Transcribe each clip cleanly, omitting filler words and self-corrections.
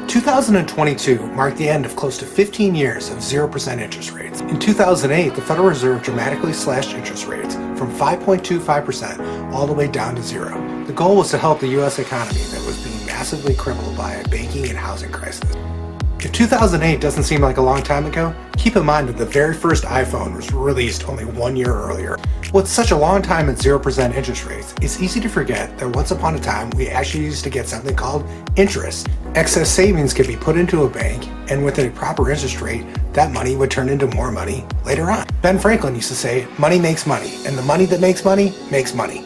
2022 marked the end of close to 15 years of 0% interest rates. In 2008, the Federal Reserve dramatically slashed interest rates from 5.25% all the way down to zero. The goal was to help the U.S. economy that was being massively crippled by a banking and housing crisis. If 2008 doesn't seem like a long time ago, keep in mind that the very first iPhone was released only 1 year earlier. With such a long time at 0% interest rates, it's easy to forget that once upon a time we actually used to get something called interest. Excess savings could be put into a bank, and with a proper interest rate, that money would turn into more money later on. Ben Franklin used to say, money makes money, and the money that makes money makes money.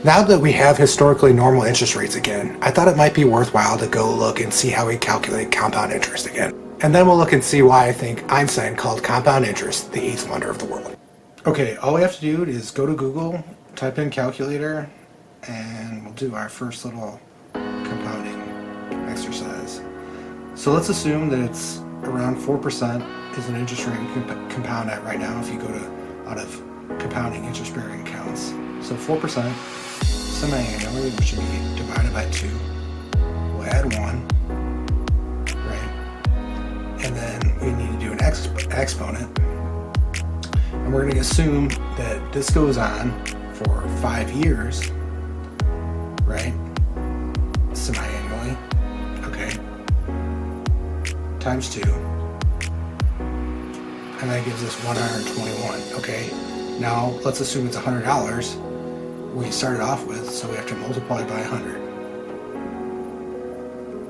Now that we have historically normal interest rates again, I thought it might be worthwhile to go look and see how we calculate compound interest again. And then we'll look and see why I think Einstein called compound interest the eighth wonder of the world. Okay, all we have to do is go to Google, type in calculator, and we'll do our first little compounding exercise. So let's assume that it's around 4% is an interest rate we can compound at right now if you go to out of compounding interest-bearing accounts. So 4% semi-annually, which should be divided by 2. We'll add 1, right? And then we need to do an exponent. And we're going to assume that this goes on for 5 years, right? Semi-annually, okay? Times 2. And that gives us 121, okay? Now, let's assume it's $100 we started off with, so we have to multiply by 100.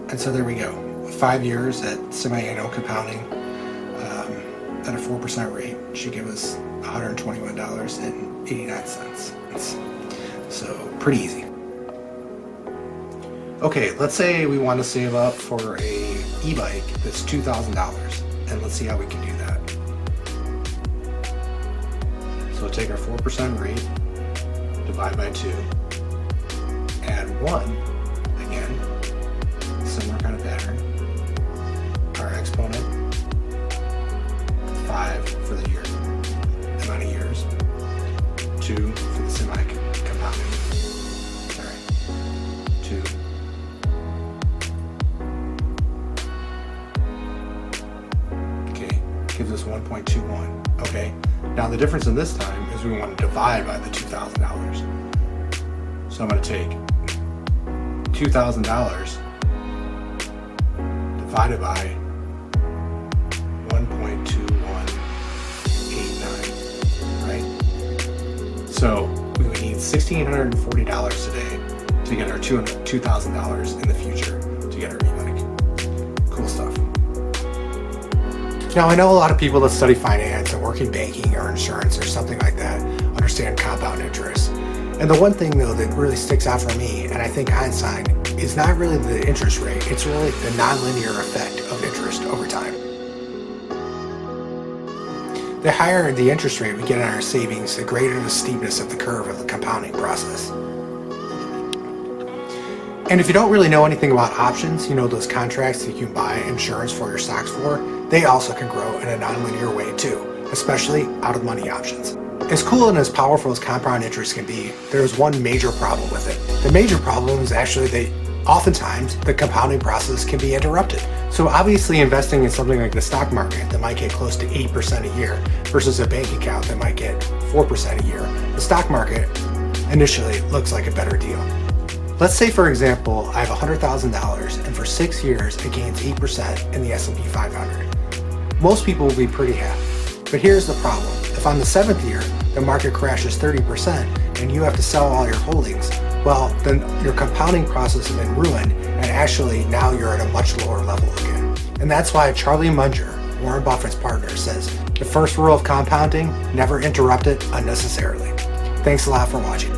And so there we go. 5 years at semi-annual compounding at a 4% rate should give us $121.89. So pretty easy. Okay, let's say we want to save up for a e-bike that's $2,000, and let's see how we can do that. So we'll take our 4% rate, divide by 2, add 1, again, similar kind of pattern. Our exponent, 5 for the year, amount of years, 2 for the semi-compounding, 2. Okay, gives us 1.21, okay. Now the difference in this time is we want to divide by the $2,000. So I'm going to take $2,000 divided by 1.2189, right? So we would need $1,640 today to get our $2,000 in the future to get our e-bike. Cool stuff. Now, I know a lot of people that study finance and work in banking or insurance or something like that understand compound interest. And the one thing, though, that really sticks out for me, and I think Einstein, is not really the interest rate. It's really the nonlinear effect of interest over time. The higher the interest rate we get on our savings, the greater the steepness of the curve of the compounding process. And if you don't really know anything about options, you know those contracts that you can buy insurance for your stocks for, they also can grow in a nonlinear way too, especially out-of-money options. As cool and as powerful as compound interest can be, there's one major problem with it. The major problem is actually that oftentimes the compounding process can be interrupted. So obviously investing in something like the stock market that might get close to 8% a year versus a bank account that might get 4% a year, the stock market initially looks like a better deal. Let's say, for example, I have $100,000 and for 6 years it gains 8% in the S&P 500. Most people will be pretty happy. But here's the problem. If on the 7th year the market crashes 30% and you have to sell all your holdings, well, then your compounding process has been ruined, and actually now you're at a much lower level again. And that's why Charlie Munger, Warren Buffett's partner, says the first rule of compounding, never interrupt it unnecessarily. Thanks a lot for watching.